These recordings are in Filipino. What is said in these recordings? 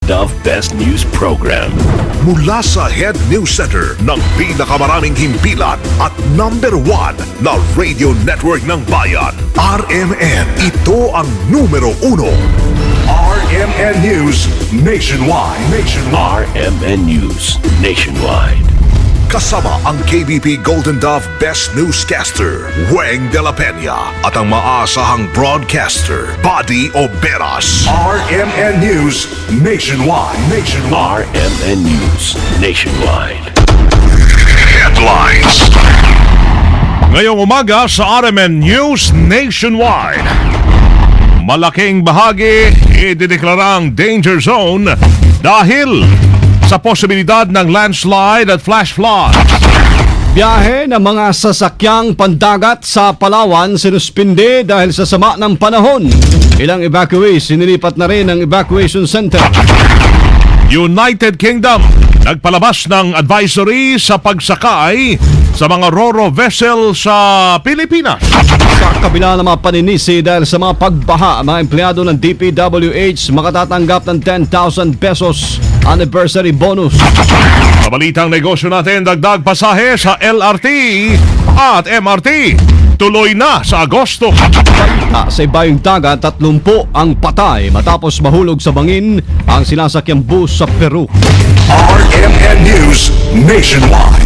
Dove Best News Program. Mula sa Head News Center ng pinakamaraming himpilan at number 1 na radio network ng bayan, RMN. Ito ang numero 1. RMN News Nationwide. RMN News Nationwide. Kasama ang KBP Golden Dove Best Newscaster, Weng de la Peña, at ang maasahang broadcaster, Buddy Oberas. RMN News Nationwide. RMN News Nationwide. Headlines. Ngayong umaga sa RMN News Nationwide, malaking bahagi idineklarang danger zone dahil sa posibilidad ng landslide at flash flood. Biyahe ng mga sasakyang pandagat sa Palawan sinuspinde dahil sa sama ng panahon. Ilang evacuees sinilipat na rin ang evacuation center. United Kingdom nagpalabas ng advisory sa pagsakay sa mga ro-ro vessel sa Pilipinas. Sa kabila ng mga paninisi dahil sa mga pagbaha, mga empleyado ng DPWH makatatanggap ng 10,000 pesos anniversary bonus. Sa balitang negosyo natin, dagdag pasahe sa LRT at MRT. Tuloy na sa Agosto. Sa ibayong dagat, 30 ang patay matapos mahulog sa bangin ang sinasakyang bus sa Peru. RMN News Nationwide.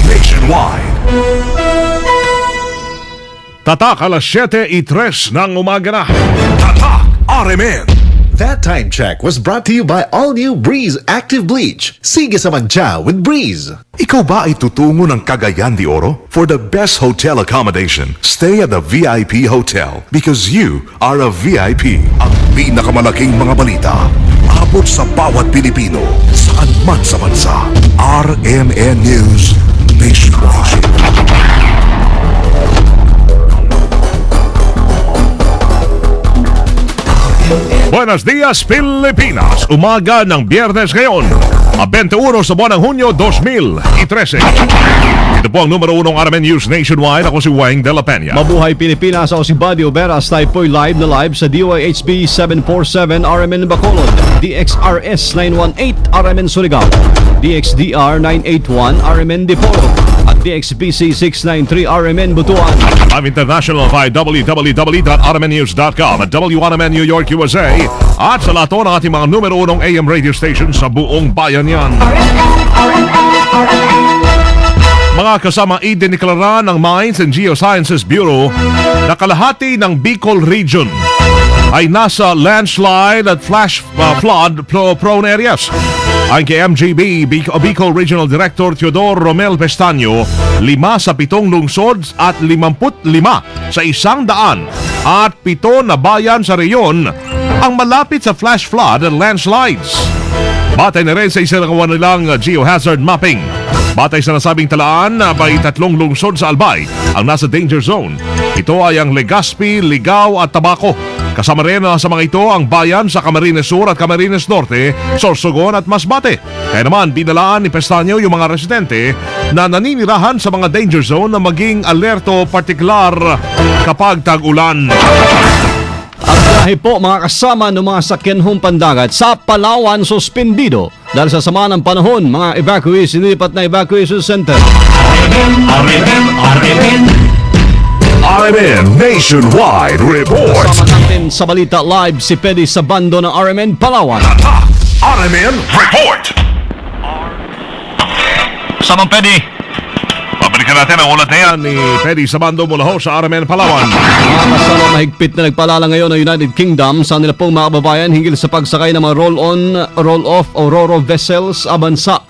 Tatak alas 7:03 ng umaga na. Tatak RMN. That time check was brought to you by all-new Breeze Active Bleach. Sige sa mancha with Breeze. Ikaw ba ay tutungo ng Cagayan de Oro? For the best hotel accommodation, stay at the VIP Hotel because you are a VIP. Ang pinakamalaking mga balita, abot sa bawat Pilipino, saan man sa bansa. RMN News Nationwide. Buenos dias, Pilipinas! Umaga ng Biyernes ngayon, 21 sa buwan ng Hunyo 2013. Ito po ang numero 1 RMN News Nationwide. Ako si Weng de la Peña. Mabuhay Pilipinas, ako si Buddy Oberas. Tayo po'y live sa DYHB 747 RMN Bacolod, DXRS 918 RMN Surigao, DXDR 981 RMN Dipolo, at DXBC 693 RMN Butuan. I'm international via www.rmnnews.com at WRMN New York, USA, at sa lahat ng ating mga numero 1 AM radio stations sa buong bayan yan. Mga kasama, idineklara ng Mines and Geosciences Bureau na kalahati ng Bicol Region ay nasa landslide at flash flood prone areas. Ayon kay MGB, Bicol Regional Director Teodoro Romel Pestaño, 5 sa 7 lungsod at 55 sa 100 at 7 na bayan sa reyon ang malapit sa flash flood at landslides. Batay na rin sa isang nilang geohazard mapping. Batay sa nasabing talaan, may 3 lungsod sa Albay ang nasa danger zone. Ito ay ang Legazpi, Ligao at Tabaco. Kasama rin sa mga ito ang bayan sa Camarines Sur at Camarines Norte, Sorsogon at Masbate. Kaya naman binalaan ni Pestaño yung mga residente na naninirahan sa mga danger zone na maging alerto partikular kapag tag-ulan. At dahil po mga kasama ng mga sakyanhong pandagat sa Palawan suspendido dahil sa sama ng panahon, mga evacuees sinilipat na evacuation center. RMN Nationwide Report. Kasama natin sa balita live si Pedi Sabando ng RMN Palawan. RMN Report. Samang Pedi. Pabalikan natin ang ulat na yan ni Pedi Sabando mula ho sa RMN Palawan. Mga kasama, mahigpit na nagpalala ngayon ng United Kingdom sa nila pong mga kababayan hinggil sa pagsakay ng mga roll-on, roll-off o ro-ro vessels sa bansa.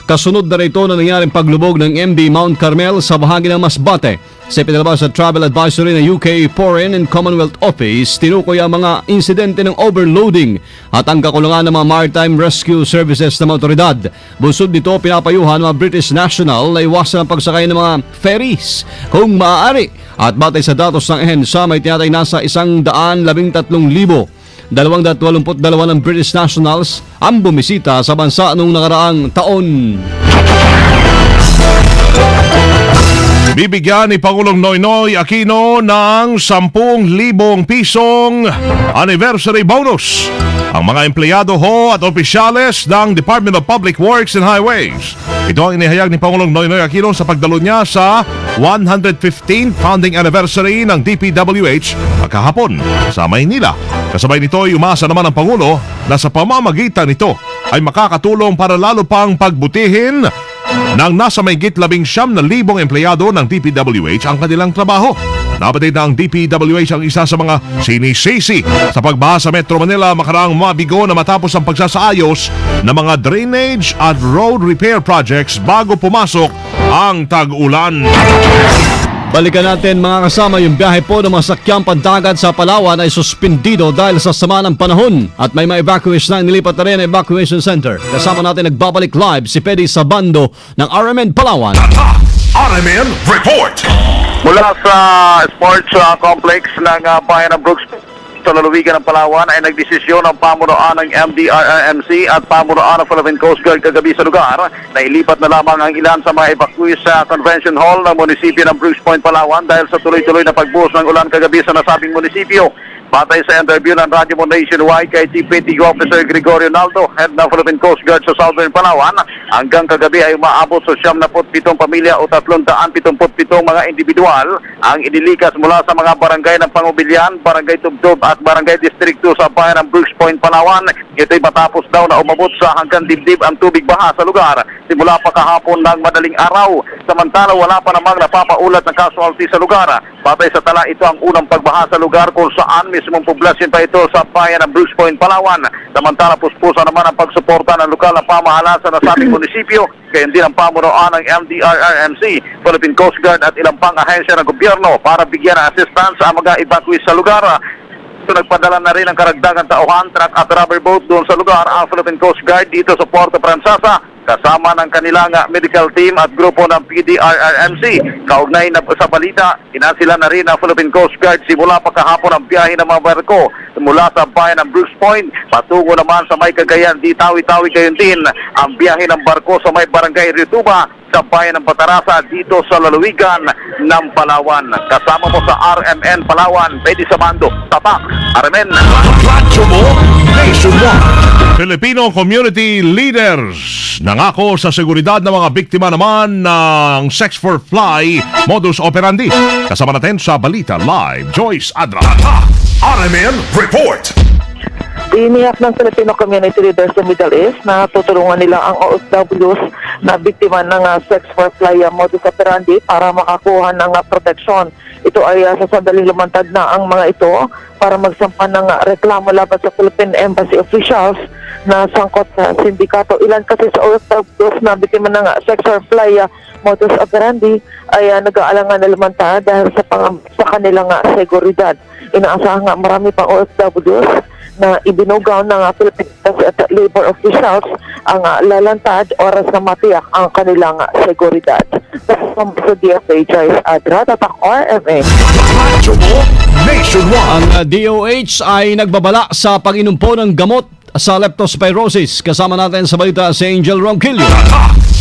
Kasunod na rito na nangyaring paglubog ng MV Mount Carmel sa bahagi ng Masbate. Sa pinalabas sa Travel Advisory ng UK Foreign and Commonwealth Office, tinukoy ang mga insidente ng overloading at ang kakulangan ng mga maritime rescue services ng mga otoridad. Busod nito, pinapayuhan ng mga British national na iwasan ang pagsakay ng mga ferries kung maaari. At batay sa datos ng EHENSA, may tinatay nasa 113,000 282 ng British nationals ang bumisita sa bansa noong nakaraang taon. Bibigyan ni Pangulong Noynoy Aquino ng 10,000 pisong anniversary bonus ang mga empleyado ho at opisyales ng Department of Public Works and Highways. Ito ang inihayag ni Pangulong Noynoy Aquino sa pagdalo niya sa 115th founding anniversary ng DPWH kahapon sa Maynila. Kasabay nito ay umasa naman ang Pangulo na sa pamamagitan nito ay makakatulong para lalo pang pagbutihin ng nasa mahigit 19,000 empleyado ng DPWH ang kanilang trabaho. Nabatid na ang DPWH ang isa sa mga sinisisi sa pagbaha sa Metro Manila makaraang mabigo na matapos ang pagsasaayos ng mga drainage at road repair projects bago pumasok ang tag-ulan. Balikan natin mga kasama, yung biyahe po ng mga sakyang pandagat sa Palawan ay suspindido dahil sa sama ng panahon at may ma-evacuate na nilipat na rin ang evacuation center. Kasama natin nagbabalik live si Pedi Sabando ng RMN Palawan. RMN Report. Mula sa sports complex ng bayan ng Brooks sa lalawigan ng Palawan ay nagdesisyon ang pamunuan ng MDRRMC at pamunuan ng Philippine Coast Guard kagabi sa lugar na ilipat na lamang ang ilan sa mga evacuees sa Convention Hall ng munisipyo ng Brooks Point, Palawan dahil sa tuloy-tuloy na pagbuhos ng ulan kagabi sa nasabing munisipyo. Batay sa interview ng Radyo Mo Nationwide kay Chief Petty Officer Gregorio Naldo, head ng Philippine Coast Guard sa Southern Palawan, hanggang kagabi ay umaabot sa 77 pamilya o 377 mga individual ang inilikas mula sa mga barangay ng Pangubilyan, Barangay Tubtub at Barangay District 2 sa bayan ng Brooks Point, Palawan. Ito'y matapos daw na umabot sa hanggang dibdib ang tubig baha sa lugar simula pa kahapon ng madaling araw. Samantala wala pa namang napapaulat ng casualty sa lugar. Batay sa tala, ito ang unang pagbaha sa lugar kung saan mismong poblasyon pa ito sa bayan ng Brooks Point, Palawan. Samantala puspusa naman ang pagsuporta ng lokal na pamahalaan sa nasabing munisipyo, gayon din ang pamunuan ng MDRRMC, Philippine Coast Guard at ilang pang ahensya ng gobyerno para bigyan ng assistance sa mga evacuees sa lugar. So, nagpadala na rin ang karagdagang tauhan, truck at rubber boat doon sa lugar ang Philippine Coast Guard dito sa Puerto Princesa kasama ng kanilang medical team at grupo ng PDRRMC. Kaugnay na sa balita, inasila na rin ang Philippine Coast Guard simula pa kahapon ang biyahe ng mga barko mula sa bayan ng Brooks Point patungo naman sa may Cagayan di Tawi-Tawi, gayon din ang biyahe ng barko sa may Barangay Rituba sa bayan ng Batarasa dito sa lalawigan ng Palawan. Kasama mo sa RMN Palawan, Pedi Sabando, Tatak, RMN. Radyo Mo Nationwide. Filipino community leaders nangako sa seguridad ng mga biktima naman ng Sex for Fly modus operandi. Kasama natin sa Balita Live, Joyce Adra. RMN Report. Iniyak ng Filipino community leaders sa Middle East na tutulungan nila ang OFWs na biktima ng sex for fly modus operandi para makakuha ng proteksyon. Ito ay sa sandaling lumantad na ang mga ito para magsampa ng reklamo laban sa Philippine Embassy officials na sangkot sa sindikato. Ilan kasi sa OFWs na biktima ng sex for fly modus operandi ay nag-aalangan na lumantad dahil sa kanilang seguridad. Inaasahan nga marami pang OFWs na ibinugaw ng Philippine at labor officials ang lalantad oras na matiyak ang kanilang seguridad. Kasama sa DFA, Joyce Adra, Tatak RMN. Radyo Mo Nationwide. Ang DOH ay nagbabala sa pag-inom po ng gamot sa leptospirosis. Kasama natin sa balita si Angel Ronquillo.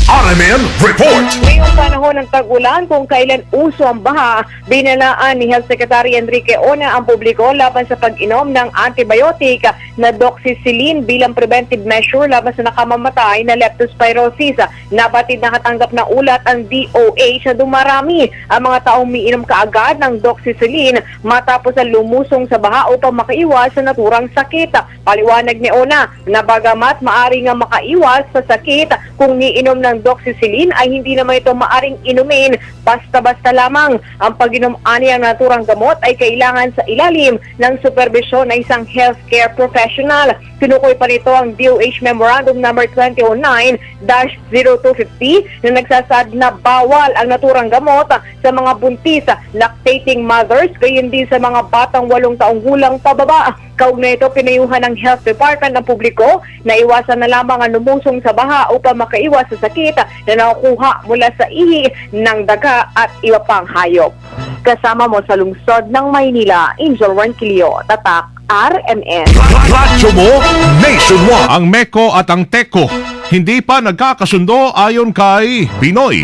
RMN Report. Ngayong panahon ng tag-ulan, kung kailan uso ang baha, binalaan ni Health Secretary Enrique Ona ang publiko laban sa pag-inom ng antibiotic na doxycycline bilang preventive measure laban sa nakamamatay na leptospirosis. Nabatid na katanggap na ulat ang DOH na dumarami ang mga taong umiinom kaagad ng doxycycline matapos ang lumusong sa baha upang makaiwas sa naturang sakit. Paliwanag ni Ona na bagamat maaari nga makaiwas sa sakit kung niinom ng doxycycline ay hindi naman ito maaring inumin basta-basta lamang. Ang pag-inom ani ang naturang gamot ay kailangan sa ilalim ng supervisyon ng isang healthcare professional. Tinukoy pa nito ang DOH Memorandum No. 2009-0250 na nagsasaad na bawal ang naturang gamot sa mga buntis, lactating mothers, gayon din sa mga batang 8 taong gulang pababa. Kaugnay ito, pinayuhan ng Health Department ng publiko na iwasan na lamang ang lumusong sa baha upang makaiwas sa sakit na nakukuha mula sa ihi ng daga at iba pang hayop. Kasama mo sa lungsod ng Maynila, Angel Ronquillo, Tatak, RMN. Radyo Mo Nationwide. Ang MECO at ang TECO hindi pa nagkakasundo ayon kay Binoy.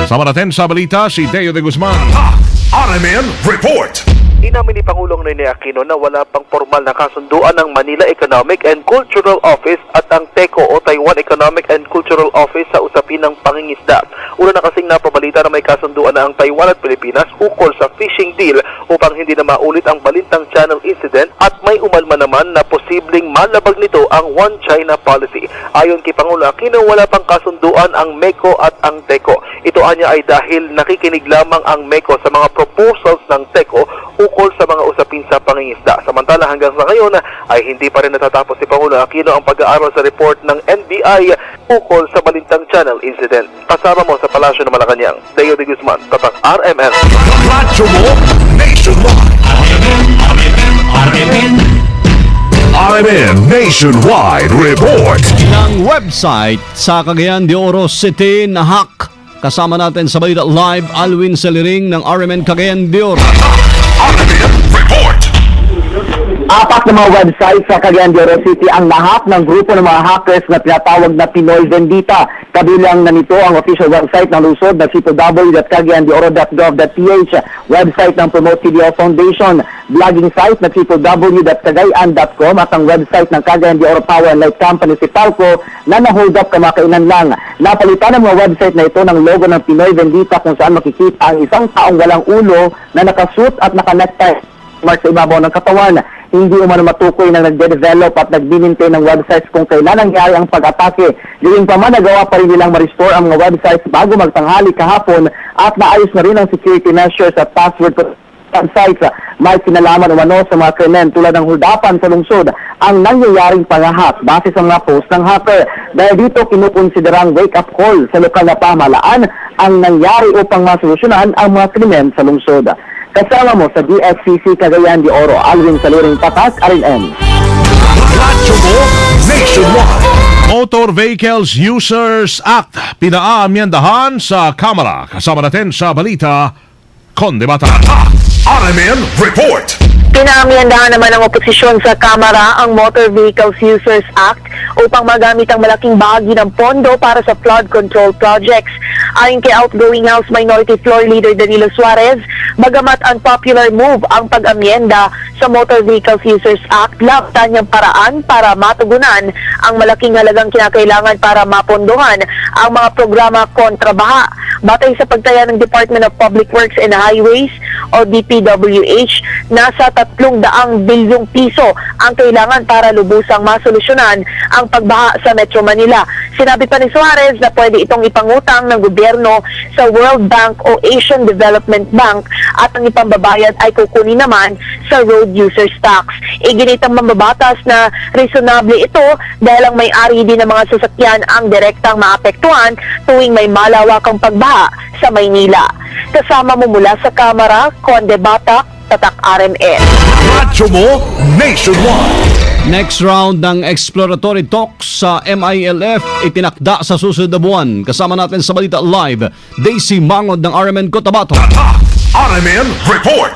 Sama natin sa balita si Deo de Guzman. RMN Report. Inamin ni Pangulong Ninoy Aquino na wala pang formal na kasunduan ng Manila Economic and Cultural Office at ang TECO o Taiwan Economic and Cultural Office sa usapin ng pangingisda. Una na kasing napabalita na may kasunduan na ang Taiwan at Pilipinas ukol sa fishing deal upang hindi na maulit ang Balintang Channel incident at may umalma naman na posibleng malabag nito ang One China policy. Ayon kay Pangulo Aquino, wala pang kasunduan ang MECO at ang TECO. Ito anya ay dahil nakikinig lamang ang MECO sa mga proposals ng TECO ukol sa mga usapin sa pangingisda. Samantala hanggang sa ngayon ay hindi pa rin natatapos si Pangulo Aquino ang pag-aaral sa report ng NBI ukol sa Balintang Channel incident. Kasama mo sa Palasyo ng Malacanang, Deo de Guzman, Tatak RMN. Radyo mo nationwide. RMN Nationwide Report. Ng website sa Cagayan de Oro City na hack. Kasama natin sa balita live, Alwin Saliring ng RMN Cagayan de Oro. RMN Report. Apat na mga website sa Cagayan de Oro City ang nahack ng grupo ng mga hackers na tinatawag na Pinoy Vendita. Kabilang na nito ang official website ng lungsod na www.cagayandeoro.gov.ph, website ng Promote CDO Foundation, blogging site na www.cagayan.com at ang website ng Cagayan de Oro Power and Light Company si Palco na na-hold up kamakailan lang. Napalitan ang mga website na ito ng logo ng Pinoy Vendita kung saan makikita ang isang taong walang ulo na nakasuit at naka-necktie mark sa ibabaw ng katawan. Hindi umano matukoy na nagde-develop at nagbinintay ng websites kung kailan nangyari ang pag-atake. Gawin pa man, nagawa pa rin nilang ma-restore ang mga websites bago magtanghali kahapon at naayos na rin ang security measures at password websites. May kinalaman umano sa mga krimen tulad ng huldapan sa lungsod ang nangyayaring pangahak base sa mga post ng hacker. Dahil dito kinukonsiderang wake-up call sa lokal na pamahalaan ang nangyari upang masolusyonan ang mga krimen sa lungsod. Kasama mo sa DXCC Cagayan de Oro, Alvin Saliring, Tatak RMN. Radyo mo nationwide. Motor Vehicles Users Act pinaamyendahan sa Kamara. Kasama natin sa balita, Kondebata. RMN Report. Pinaamyandahan naman ng oposisyon sa Kamara ang Motor Vehicles Users Act upang magamit ang malaking bahagi ng pondo para sa flood control projects. Ayon kay outgoing House Minority Floor Leader Danilo Suarez, bagamat unpopular move ang pag-amyenda sa Motor Vehicles Users Act, labtan niyang paraan para matugunan ang malaking halagang kinakailangan para mapondohan ang mga programa kontra baha. Batay sa pagtaya ng Department of Public Works and Highways o DPWH, nasa 300 bilyong piso ang kailangan para lubusang masolusyonan ang pagbaha sa Metro Manila. Sinabi pa ni Suarez na pwede itong ipangutang ng gobyerno sa World Bank o Asian Development Bank at ang ipambabayad ay kukunin naman sa road users tax. Iginitang mambabatas na reasonable ito dahil ang may-ari din ng mga sasakyan ang direktang maapektuhan tuwing may malawakang pagbaha sa Maynila. Kasama mo mula sa Kamara, Conde Batak, Tatak RMN. Radyo mo nationwide. Next round ng exploratory talks sa MILF itinakda sa susunod na buwan. Kasama natin sa balita live, Daisy Mangod ng RMN Cotabato. RMN Report.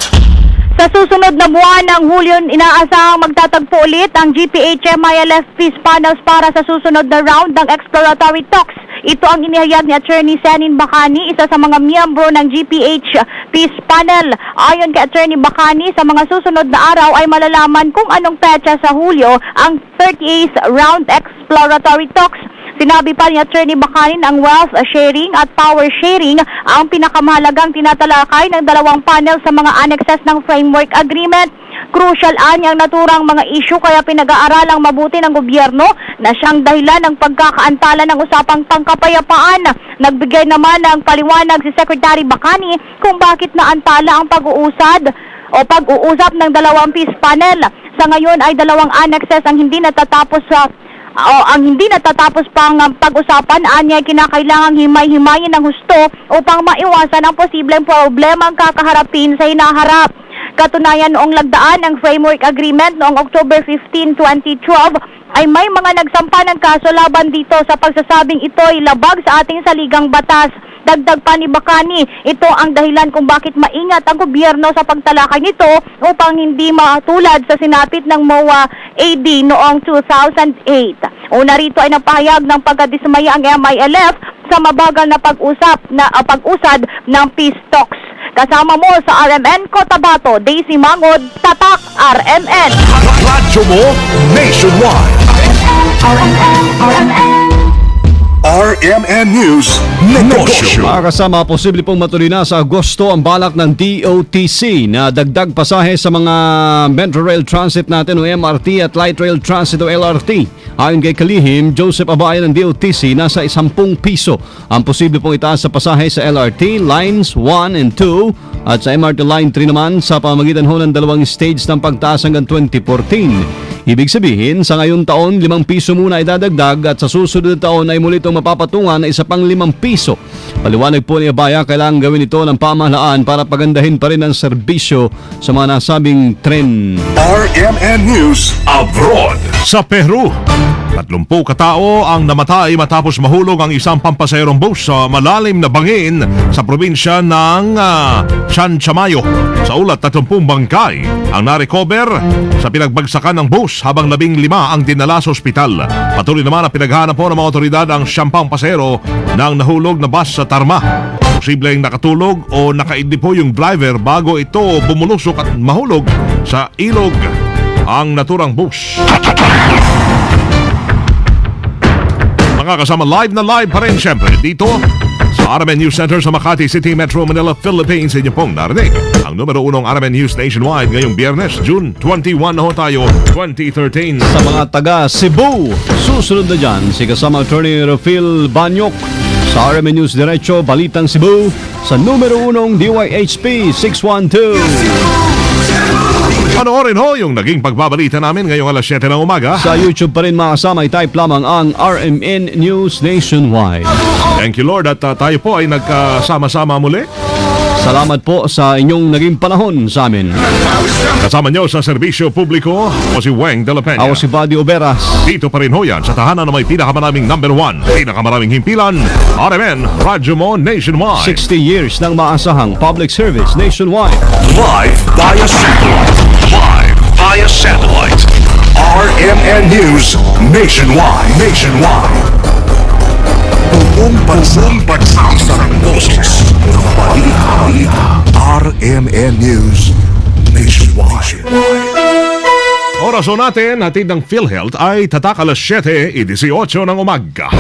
Sa susunod na buwan ng Hulyo, inaasahang magtatagpo ulit ang GPH MILF Peace Panels para sa susunod na round ng exploratory talks. Ito ang inihayag ni Attorney Senin Bacani, isa sa mga miyembro ng GPH Peace Panel. Ayon kay Attorney Bacani, sa mga susunod na araw ay malalaman kung anong petsa sa Hulyo ang 38th round exploratory talks. Sinabi pa ni Attorney Bacani ang wealth sharing at power sharing ang pinakamahalagang tinatalakay ng dalawang panel sa mga annexes ng framework agreement. Crucial ang naturang mga issue kaya pinag-aaralang mabuti ng gobyerno na siyang dahilan ng pagkakaantala ng usapang pangkapayapaan. Nagbigay naman ng paliwanag si Secretary Bacani kung bakit naantala ang pag-uusap ng dalawang peace panel. Sa ngayon ay dalawang annexes ang hindi natatapos pang pag-usapan. Anya kinakailangang himay-himayin ng husto upang maiwasan ang posibleng problemang kakaharapin sa hinaharap. Katunayan, noong lagdaan ng framework agreement noong October 15, 2012 ay may mga nagsampa ng kaso laban dito sa pagsasabing ito'y labag sa ating saligang batas. Dagdag pa ni Bacani, ito ang dahilan kung bakit maingat ang gobyerno sa pagtalakay nito upang hindi matulad sa sinapit ng MOA AD noong 2008. Una rito ay napahayag ng pagkadismaya ang MILF sa mabagal na pag-usad ng peace talks. Kasama mo sa RMN Cotabato, Daisy Mangod, Tatak RMN. Radyo mo nationwide. RMN News Negosyo. Mga kasama, posible pong matuloy na sa Agosto ang balak ng DOTC na dagdag pasahe sa mga Metro Rail Transit natin o MRT at Light Rail Transit o LRT. Ayon kay Kalihim, Joseph Abayan ng DOTC, nasa 10 piso ang posible pong itaas sa pasahe sa LRT Lines 1 and 2 at sa MRT Line 3 naman sa pamamagitan ho ng dalawang stage ng pagtaas hanggang 2014. Ibig sabihin, sa ngayong taon, 5 piso muna ay dadagdag at sa susunod na taon ay muli itong mapapatungan na isa pang 5 piso. Paliwanag po ni Abaya, kailangan gawin ito ng pamahalaan para pagandahin pa rin ang serbisyo sa mga nasabing tren. RMN News Abroad. Sa Peru, 30 katao ang namatay matapos mahulog ang isang pampasaherong bus sa malalim na bangin sa probinsya ng Chanchamayo. Sa ulat, 30 bangkay ang narecover sa pinagbagsakan ng bus habang 15 ang dinala sa ospital. Patuloy naman ang pinaghahanap po ng mga otoridad ang 10 pasahero ng nahulog na bus sa Tarma. Posibleng nakatulog o nakaidli po yung driver bago ito bumulusok at mahulog sa ilog ang naturang bus. Mga kasama, live na live pa rin siyempre dito sa RMN News Center sa Makati City, Metro Manila, Philippines. Inyo pong narinig ang numero 1 RMN News Nationwide ngayong Biyernes, June 21 na ho tayo, 2013. Sa mga taga Cebu, susunod na dyan si kasama Attorney Rafael Banyok sa RMN News Diretso, Balitang Cebu sa numero 1 DYHP 612. Panoorin ho yung naging pagbabalita namin ngayong alas 7 ng umaga. Sa YouTube pa rin mga kasama, i-type lamang ang RMN News Nationwide. Thank you Lord at tayo po ay nagkasama-sama muli. Salamat po sa inyong naging panahon sa amin. Kasama nyo sa serbisyo publiko, ako si Weng de la Peña. Ako si Buddy Oberas. Dito pa rin ho yan sa tahanan na may pinakamaraming number 1, pinakamaraming himpilan, RMN, Radyo Mo Nationwide. 60 years ng maasahang public service nationwide. Live via satellite. Live via satellite. RMN News Nationwide. Buong bansang pagsang boses ng balita. RMN News Nationwide. Oraso natin, hatid ng PhilHealth ay tatak alas 7:18 ng umaga.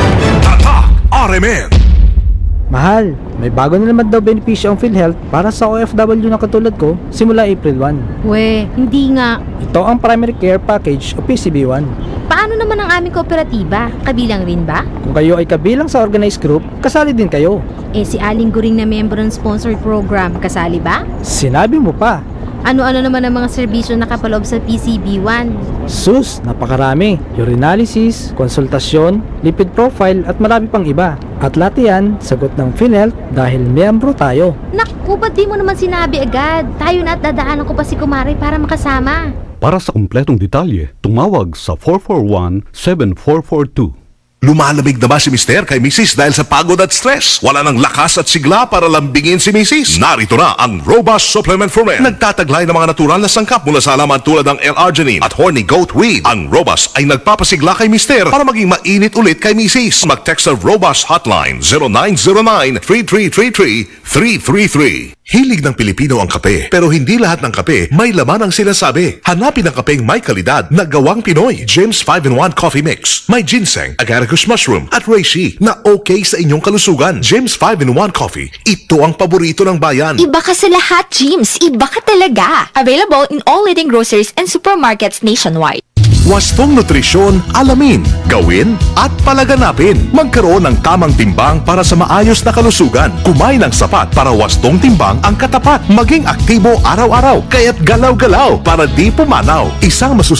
Tatak RMN. Mahal, may bago na naman daw benepisyo ang PhilHealth para sa OFW na katulad ko simula April 1. We, hindi nga. Ito ang Primary Care Package o PCB1. Paano naman ang aming kooperatiba? Kabilang rin ba? Kung kayo ay kabilang sa organized group, kasali din kayo. Eh si Aling Guring na member ng sponsored program, kasali ba? Sinabi mo pa. Ano-ano naman ang mga serbisyo na kapaloob sa PCB1? Sus, napakarami. Urinalysis, konsultasyon, lipid profile at marami pang iba. At lahat yan, sagot ng PhilHealth dahil miyembro tayo. Naku, ba't di mo naman sinabi agad? Tayo na at dadaanan ko pa si Kumari para makasama. Para sa kumpletong detalye, tumawag sa 441-7442. Lumalamig na ba si Mr. kay Mrs. dahil sa pagod at stress? Wala nang lakas at sigla para lambingin si Mrs. Narito na ang Robust Supplement for Men. Nagtataglay ng mga natural na sangkap mula sa halaman tulad ng L-arginine at horny goat weed. Ang Robust ay nagpapasigla kay Mr. para maging mainit ulit kay Mrs. Mag-text sa Robust Hotline 0909-3333-333. Hilig ng Pilipino ang kape, pero hindi lahat ng kape may laman ang sinasabi. Hanapin ang kapeng may kalidad na gawang Pinoy. James 5-in-1 Coffee Mix. May ginseng, agaricus mushroom at reishi na okay sa inyong kalusugan. James 5-in-1 Coffee. Ito ang paborito ng bayan. Iba ka sa lahat, James. Iba ka talaga. Available in all leading groceries and supermarkets nationwide. Wastong nutrisyon, alamin, gawin at palaganapin. Magkaroon ng tamang timbang para sa maayos na kalusugan. Kumain ng sapat para wastong timbang ang katapat. Maging aktibo araw-araw, kaya't galaw-galaw para di pumanaw. Isang